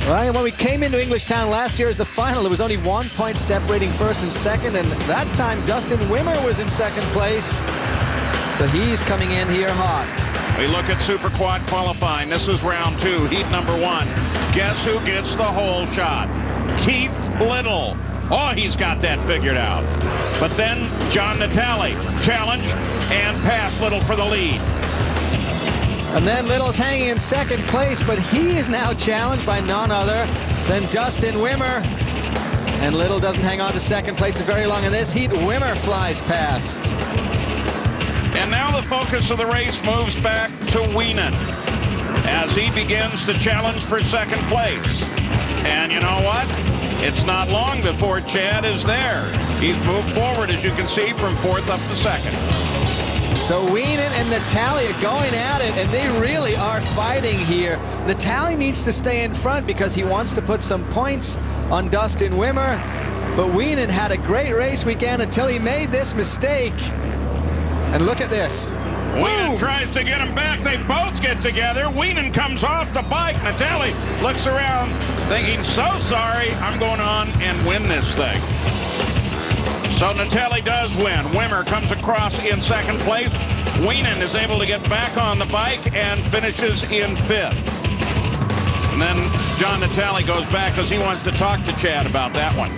Right, and when we came into Englishtown last year as the final, there was only 1 point separating first and second, and that time Dustin Wimmer was in second place. So he's coming in here hot. We look at Super Quad qualifying. This is round 2, heat number 1. Guess who gets the whole shot? Keith Little. Oh, he's got that figured out. But then John Natale challenged and passed Little for the lead. And then Little's hanging in second place, but he is now challenged by none other than Dustin Wimmer. And Little doesn't hang on to second place for very long in this heat. Wimmer flies past. And now the focus of the race moves back to Wienen as he begins to challenge for second place. And you know what? It's not long before Chad is there. He's moved forward, as you can see, from fourth up to second. So Wienen and Natale are going at it, and they really are fighting here. Natale needs to stay in front because he wants to put some points on Dustin Wimmer. But Wienen had a great race weekend until he made this mistake. And look at this. Wienen tries to get him back. They both get together. Wienen comes off the bike. Natale looks around thinking, so sorry, I'm going on and win this thing. So Natale does win. Wimmer comes across in second place. Wienen is able to get back on the bike and finishes in fifth. And then John Natale goes back because he wants to talk to Chad about that one.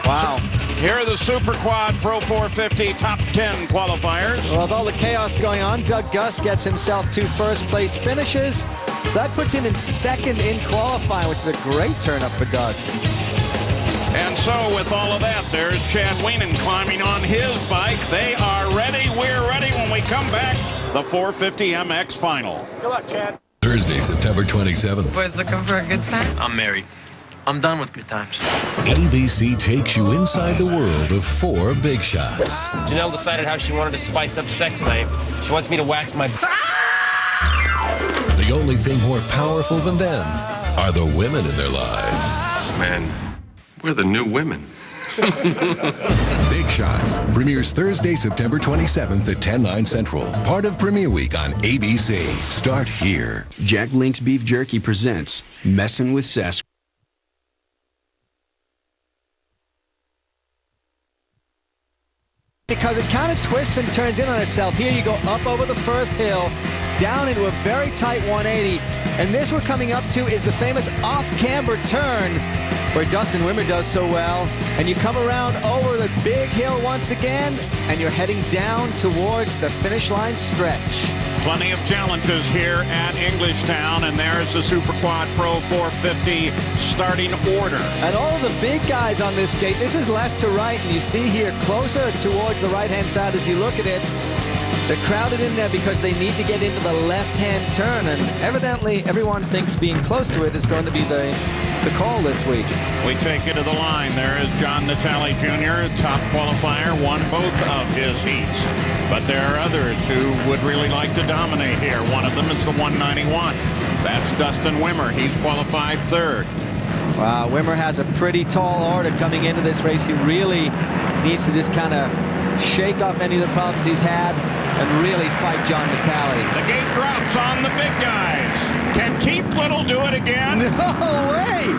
Wow. Here are the Super Quad Pro 450 top 10 qualifiers. Well, with all the chaos going on, Doug Gus gets himself 2 first-place finishes. So that puts him in second in qualifying, which is a great turn-up for Doug. And so with all of that, there's Chad Wienen climbing on his bike. They are ready. We're ready when we come back. The 450 MX final. Good luck, Chad. Thursday, September 27th. Boys looking for a good time? I'm married. I'm done with good times. ABC takes you inside the world of 4 big shots. Janelle decided how she wanted to spice up sex night. She wants me to wax my... The only thing more powerful than them are the women in their lives. Man, we're the new women. Big Shots premieres Thursday, September 27th at 10/9 Central. Part of Premiere Week on ABC. Start here. Jack Link's Beef Jerky presents Messin' with Sasquatch. Because it kind of twists and turns in on itself. Here you go up over the first hill, down into a very tight 180. And this we're coming up to is the famous off-camber turn where Dustin Wimmer does so well. And you come around over the big hill once again, and you're heading down towards the finish line stretch. Plenty of challenges here at Englishtown, and there's the Super Quad Pro 450 starting order. And all of the big guys on this gate, this is left to right, and you see here closer towards the right-hand side as you look at it. They're crowded in there because they need to get into the left-hand turn, and evidently everyone thinks being close to it is going to be the call this week. We take you to the line. There is John Natale Jr., top qualifier, won both of his heats. But there are others who would really like to dominate here. One of them is the 191. That's Dustin Wimmer. He's qualified third. Wow, Wimmer has a pretty tall order coming into this race. He really needs to just kind of shake off any of the problems he's had and really fight John Natale. The gate drops on the big guys. Can Keith Little do it again? No way!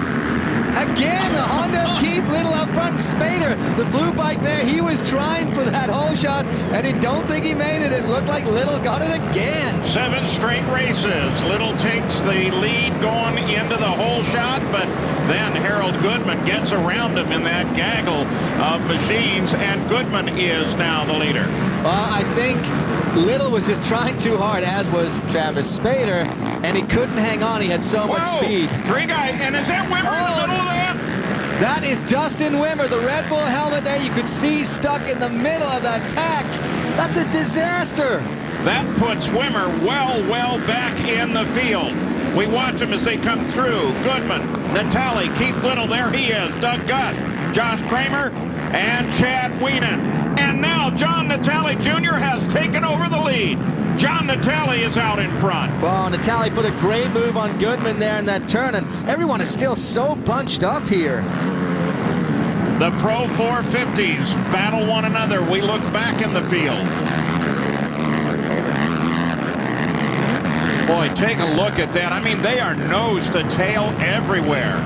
Again, the Honda of Keith Little up front. Spader, the blue bike there, he was trying for that hole shot, and I don't think he made it. It looked like Little got it again. 7 straight races. Little takes the lead going into the hole shot, but then Harold Goodman gets around him in that gaggle of machines, and Goodman is now the leader. I think Little was just trying too hard, as was Travis Spader, and he couldn't hang on. He had so much speed. 3 guys, and is that Wimmer in the middle of that? That is Dustin Wimmer, the Red Bull helmet there. You could see stuck in the middle of that pack. That's a disaster. That puts Wimmer well back in the field. We watch them as they come through. Goodman, Natale, Keith Little, there he is. Doug Gus, Josh Kramer, and Chad Wienen. And now John Natale Jr. has taken over the lead. John Natale is out in front. Well, Natale put a great move on Goodman there in that turn, and everyone is still so bunched up here. The Pro 450s battle one another. We look back in the field. Boy, take a look at that. I mean, they are nose to tail everywhere.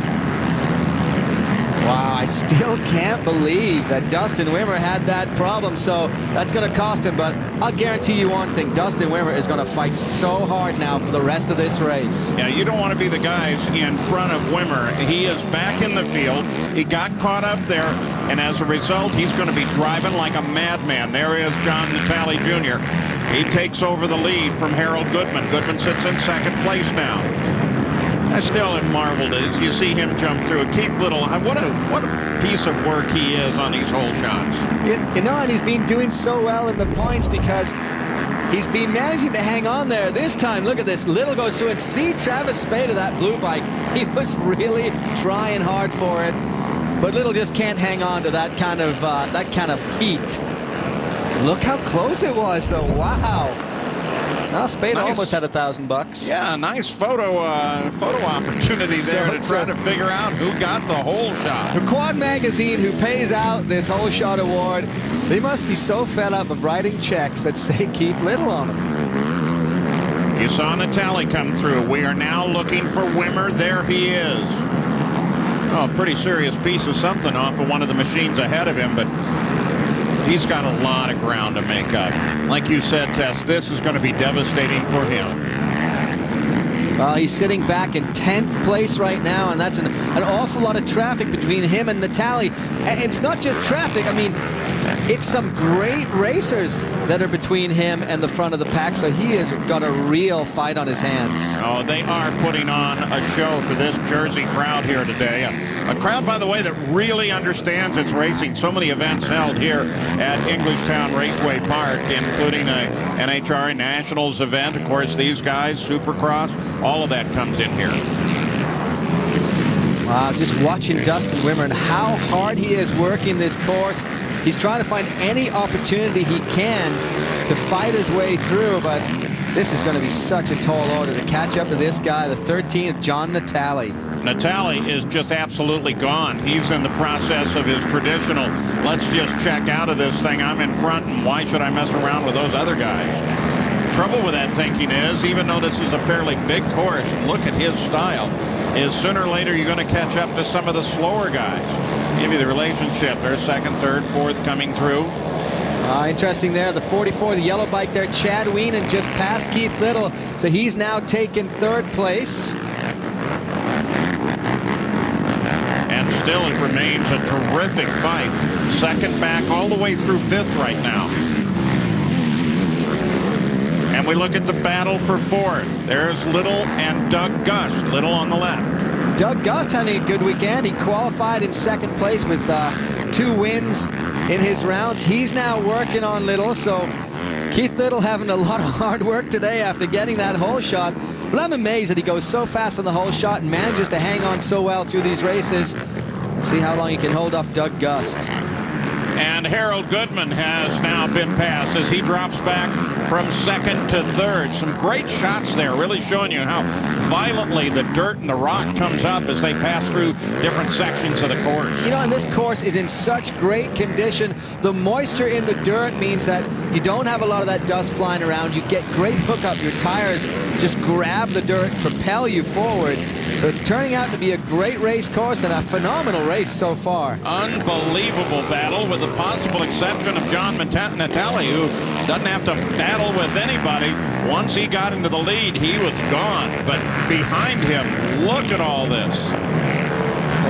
Wow, I still can't believe that Dustin Wimmer had that problem, so that's going to cost him. But I'll guarantee you one thing, Dustin Wimmer is going to fight so hard now for the rest of this race. Yeah, you don't want to be the guys in front of Wimmer. He is back in the field. He got caught up there, and as a result, he's going to be driving like a madman. There is John Natale Jr. He takes over the lead from Harold Goodman. Goodman sits in second place now. I still am marveled as you see him jump through. Keith Little, what a piece of work he is on these hole shots. You know, and he's been doing so well in the points because he's been managing to hang on there. This time, look at this. Little goes through, and see Travis Spade of that blue bike. He was really trying hard for it, but Little just can't hang on to that kind of heat. Look how close it was, though. Wow. Well, Spade nice. Almost had $1,000. Yeah, nice photo opportunity there to try to figure out who got the hole shot. The Quad Magazine, who pays out this hole shot award, they must be so fed up of writing checks that say Keith Little on them. You saw Natale come through. We are now looking for Wimmer. There he is. Oh, pretty serious piece of something off of one of the machines ahead of him, but he's got a lot of ground to make up. Like you said, Tess, this is going to be devastating for him. Well, he's sitting back in 10th place right now, and that's an awful lot of traffic between him and Natale. And it's not just traffic. I mean, it's some great racers that are between him and the front of the pack, so he has got a real fight on his hands. Oh, they are putting on a show for this Jersey crowd here today. A crowd, by the way, that really understands its racing. So many events held here at Englishtown Raceway Park, including a NHRA Nationals event. Of course, these guys, Supercross, all of that comes in here. Wow, just watching Dustin Wimmer and how hard he is working this course. He's trying to find any opportunity he can to fight his way through, but this is going to be such a tall order to catch up to this guy, the 13th, John Natale. Natale is just absolutely gone. He's in the process of his traditional, let's just check out of this thing. I'm in front, and why should I mess around with those other guys? Trouble with that thinking is, even though this is a fairly big course, and look at his style, is sooner or later you're going to catch up to some of the slower guys. Give you the relationship. There's second, third, fourth coming through. Interesting there. The 44, the yellow bike there, Chad Weenan just passed Keith Little, so he's now taken third place. And still it remains a terrific fight. Second back all the way through fifth right now. And we look at the battle for fourth. There's Little and Doug Gust. Little on the left. Doug Gust having a good weekend. He qualified in second place with 2 wins in his rounds. He's now working on Little, so Keith Little having a lot of hard work today after getting that hole shot. But I'm amazed that he goes so fast on the hole shot and manages to hang on so well through these races. See how long he can hold off Doug Gust. And Harold Goodman has now been passed as he drops back from second to third. Some great shots there, really showing you how violently the dirt and the rock comes up as they pass through different sections of the course. You know, and this course is in such great condition. The moisture in the dirt means that you don't have a lot of that dust flying around. You get great hookup. Your tires just grab the dirt, propel you forward. So it's turning out to be a great race course and a phenomenal race so far. Unbelievable battle, with the possible exception of John Natale, who doesn't have to battle with anybody. Once he got into the lead, he was gone. But behind him, look at all this.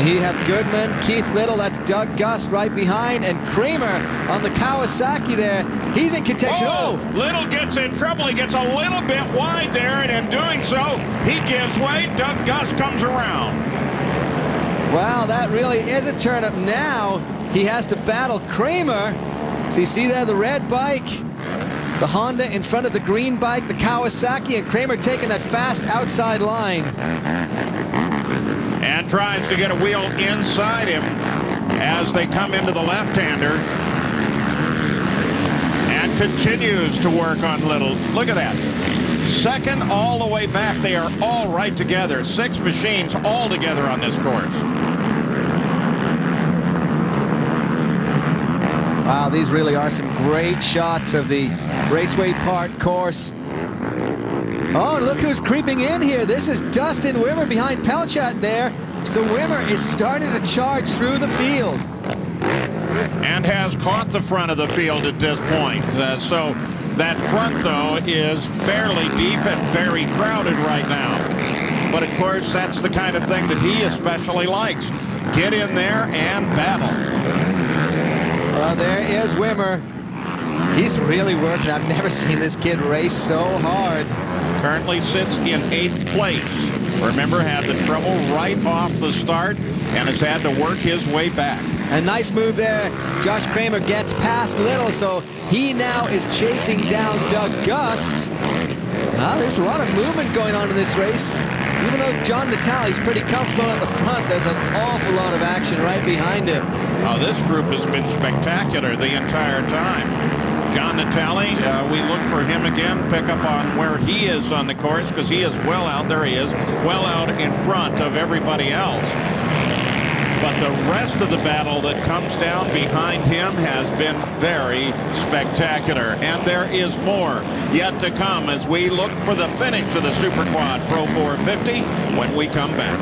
You have Goodman, Keith Little, that's Doug Gust right behind, and Kramer on the Kawasaki there. He's in contention. Oh, Little gets in trouble. He gets a little bit wide there, and in doing so, he gives way. Doug Gust comes around. Wow, that really is a turn up. Now he has to battle Kramer. So you see there the red bike, the Honda in front of the green bike, the Kawasaki, and Kramer taking that fast outside line. And tries to get a wheel inside him as they come into the left-hander. And continues to work on Little. Look at that. Second all the way back. They are all right together. 6 machines all together on this course. Wow, these really are some great shots of the Raceway Park course. Oh, look who's creeping in here. This is Dustin Wimmer behind Pelchat there. So Wimmer is starting to charge through the field. And has caught the front of the field at this point. So that front, though, is fairly deep and very crowded right now. But, of course, that's the kind of thing that he especially likes. Get in there and battle. Well, there is Wimmer. He's really working. I've never seen this kid race so hard. Currently sits in 8th place. Remember, had the trouble right off the start and has had to work his way back. A nice move there. Josh Kramer gets past Little, so he now is chasing down Doug Gust. There's a lot of movement going on in this race. Even though John Natale's pretty comfortable at the front, there's an awful lot of action right behind him. Oh, this group has been spectacular the entire time. John Natale, we look for him again, pick up on where he is on the course, because he is well out, there he is, well out in front of everybody else. But the rest of the battle that comes down behind him has been very spectacular. And there is more yet to come as we look for the finish of the Super Quad Pro 450 when we come back.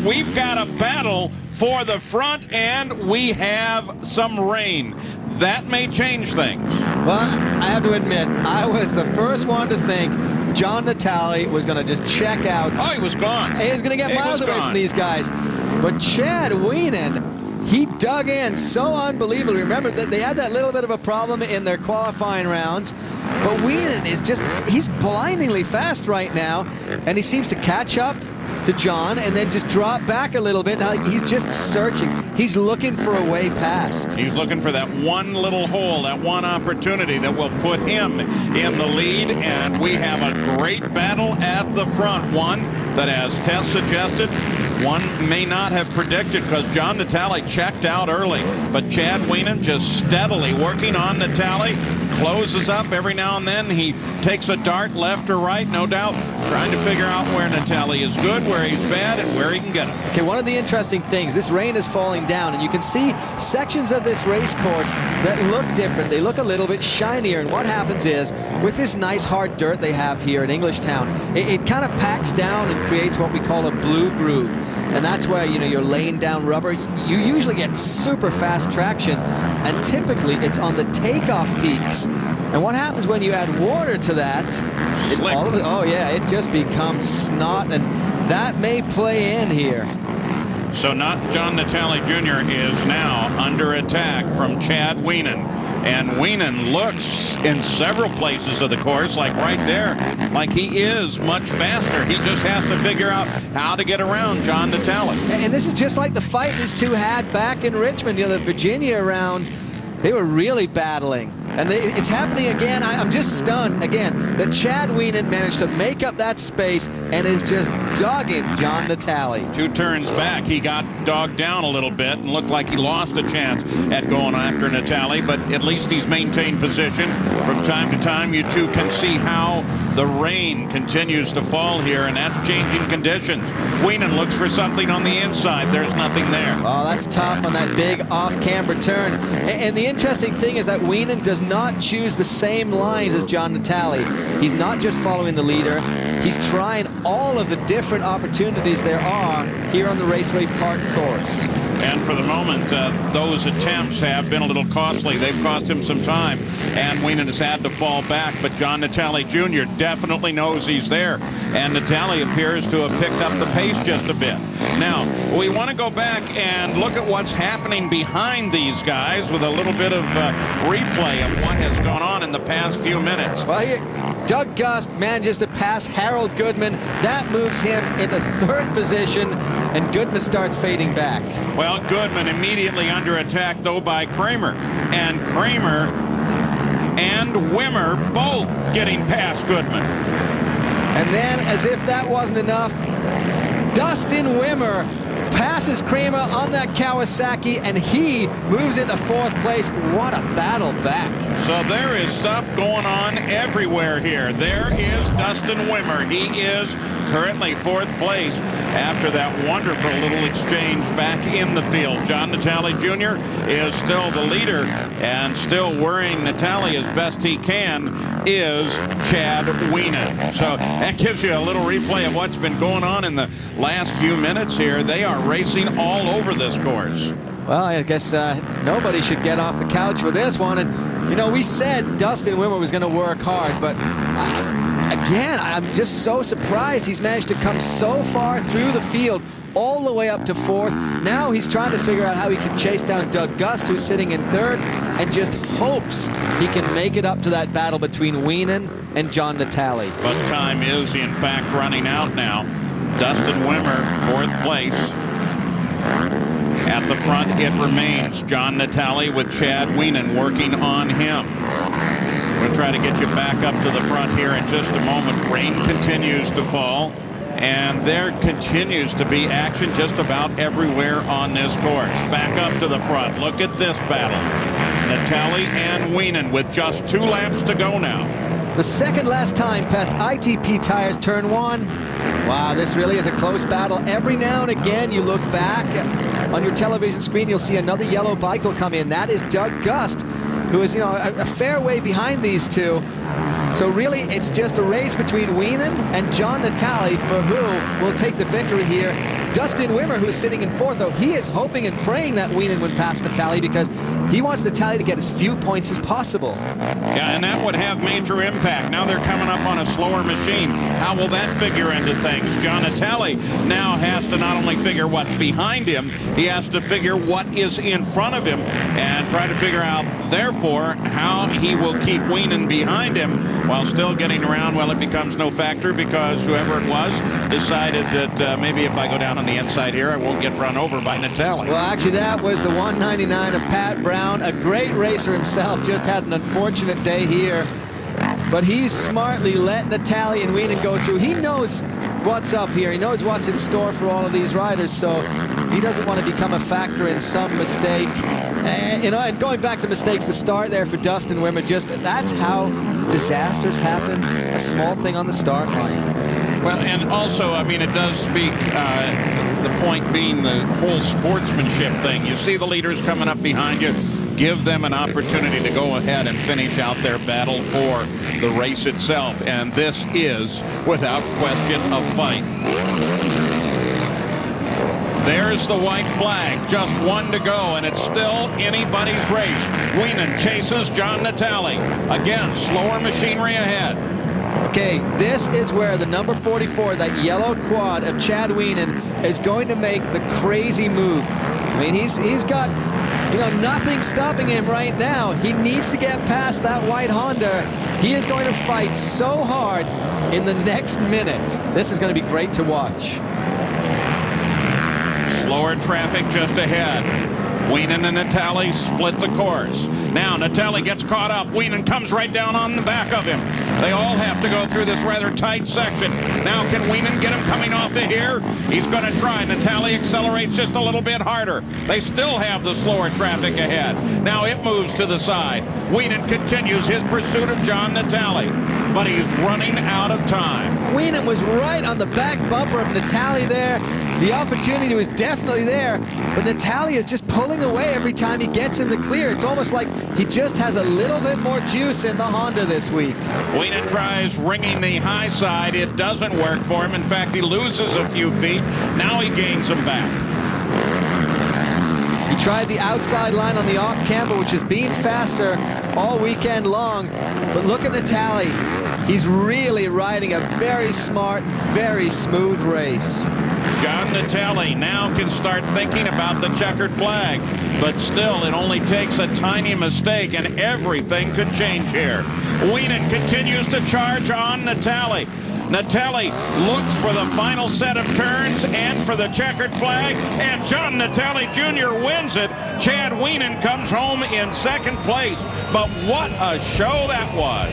We've got a battle for the front, and we have some rain. That may change things. Well, I have to admit, I was the first one to think John Natale was going to just check out. Oh, he was gone. He was going to get miles away from these guys. But Chad Wienen, he dug in so unbelievably. Remember that they had that little bit of a problem in their qualifying rounds. But Wienen is just, he's blindingly fast right now, and he seems to catch up to John and then just drop back a little bit. Now he's just searching. He's looking for a way past. He's looking for that one little hole, that one opportunity that will put him in the lead. And we have a great battle at the front. One that, as Tess suggested, one may not have predicted because John Natale checked out early. But Chad Wienen just steadily working on Natale. Closes up every now and then. He takes a dart left or right, no doubt, trying to figure out where Natale is good, where he's bad, and where he can get him. Okay, one of the interesting things, this rain is falling down, and you can see sections of this race course that look different. They look a little bit shinier, and what happens is, with this nice hard dirt they have here in Englishtown, it kind of packs down and creates what we call a blue groove. And that's where, you know, you're laying down rubber. You usually get super fast traction, and typically it's on the takeoff peaks. And what happens when you add water to that is all of it, oh yeah, it just becomes snot, and that may play in here. So John Natale Jr. is now under attack from Chad Wienen. And Wienen looks in several places of the course, like right there, like he is much faster. He just has to figure out how to get around John Natale. And this is just like the fight these two had back in Richmond, you know, the Virginia round. They were really battling. And it's happening again. I'm just stunned, again, that Chad Wienen managed to make up that space and is just dogging John Natale. 2 turns back, he got dogged down a little bit and looked like he lost a chance at going after Natale, but at least he's maintained position. From time to time, you two can see how the rain continues to fall here, and that's changing conditions. Wienen looks for something on the inside. There's nothing there. Oh, that's tough on that big off-camber turn. And the interesting thing is that Wienen does not choose the same lines as John Natale. He's not just following the leader. He's trying all of the different opportunities there are here on the Raceway Park course. And for the moment, those attempts have been a little costly. They've cost him some time, and Wienen has had to fall back. But John Natale Jr. definitely knows he's there, and Natale appears to have picked up the pace just a bit. Now, we want to go back and look at what's happening behind these guys with a little bit of replay of what has gone on in the past few minutes. Well, here, Doug Gust manages to pass Harold Goodman. That moves him into 3rd position, and Goodman starts fading back. Well, Goodman immediately under attack, though, by Kramer. And Kramer and Wimmer both getting past Goodman. And then, as if that wasn't enough, Dustin Wimmer passes Kramer on that Kawasaki, and he moves into 4th place. What a battle back. So there is stuff going on everywhere here. There is Dustin Wimmer. He is currently fourth place after that wonderful little exchange back in the field. John Natale Jr. is still the leader, and still worrying Natale as best he can is Chad Wienen. So that gives you a little replay of what's been going on in the last few minutes here. They are racing all over this course. Well, I guess nobody should get off the couch for this one. And, you know, we said Dustin Wimmer was going to work hard, but again, I'm just so surprised he's managed to come so far through the field, all the way up to fourth. Now he's trying to figure out how he can chase down Doug Gust, who's sitting in third, and just hopes he can make it up to that battle between Wienen and John Natale. But time is, in fact, running out now. Dustin Wimmer, fourth place. At the front, it remains John Natale with Chad Wienen working on him. We'll try to get you back up to the front here in just a moment. Rain continues to fall, and there continues to be action just about everywhere on this course. Back up to the front. Look at this battle. Natale and Wienen with just 2 laps to go now. The second last time past ITP Tires turn 1. Wow, this really is a close battle. Every now and again you look back on your television screen, you'll see another yellow bike will come in. That is Doug Gust, who is, you know, a fair way behind these two. So really, it's just a race between Wienen and John Natale for who will take the victory here. Dustin Wimmer, who's sitting in fourth, though, he is hoping and praying that Wienen would pass Natale because he wants Natale to get as few points as possible. Yeah, and that would have major impact. Now they're coming up on a slower machine. How will that figure into things? John Natale now has to not only figure what's behind him, he has to figure what is in front of him and try to figure out, therefore, how he will keep Wienen behind him while still getting around. Well, it becomes no factor because whoever it was decided that maybe if I go down on the inside here, I won't get run over by Natale. Well, actually, that was the 199 of Pat Brown, a great racer himself, just had an unfortunate day here. But he's smartly let Natale and Wienen go through. He knows what's up here. He knows what's in store for all of these riders, so he doesn't want to become a factor in some mistake. And, you know, and going back to mistakes, the start there for Dustin Wimmer, just that's how disasters happen. A small thing on the start line. Well, and also, I mean, it does speak, the point being the whole sportsmanship thing. You see the leaders coming up behind you. Give them an opportunity to go ahead and finish out their battle for the race itself. And this is, without question, a fight. There's the white flag. Just 1 to go, and it's still anybody's race. Wienen chases John Natale. Again, slower machinery ahead. Okay, this is where the number 44, that yellow quad of Chad Wienen, is going to make the crazy move. I mean, he's got, you know, nothing stopping him right now. He needs to get past that white Honda. He is going to fight so hard in the next minute. This is going to be great to watch. Slower traffic just ahead. Wienen and Natale split the course. Now Natale gets caught up. Wienen comes right down on the back of him. They all have to go through this rather tight section. Now can Wienen get him coming off of here? He's going to try. Natale accelerates just a little bit harder. They still have the slower traffic ahead. Now it moves to the side. Wienen continues his pursuit of John Natale, but he's running out of time. Wienen was right on the back bumper of Natale there. The opportunity was definitely there, but Natale is just pulling away every time he gets in the clear. It's almost like he just has a little bit more juice in the Honda this week. Wienen tries ringing the high side. It doesn't work for him. In fact, he loses a few feet. Now he gains them back. He tried the outside line on the off-camber, which has been faster all weekend long. But look at Natale. He's really riding a very smart, very smooth race. John Natale now can start thinking about the checkered flag, but still it only takes a tiny mistake and everything could change here. Wienen continues to charge on Natale. Natale looks for the final set of turns and for the checkered flag, and John Natale Jr. wins it. Chad Wienen comes home in second place, but what a show that was.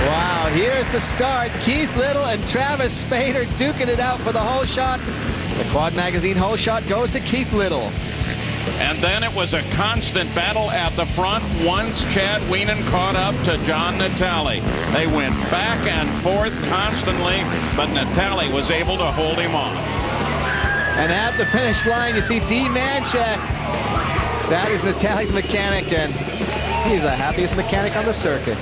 Wow, here's the start. Keith Little and Travis Spader duking it out for the whole shot. The Quad Magazine whole shot goes to Keith Little. And then it was a constant battle at the front once Chad Wienen caught up to John Natale. They went back and forth constantly, but Natale was able to hold him off. And at the finish line, you see D. Manchak. That is Natale's mechanic, and he's the happiest mechanic on the circuit.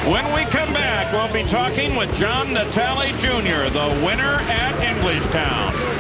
When we come back, we'll be talking with John Natale Jr., the winner at Englishtown.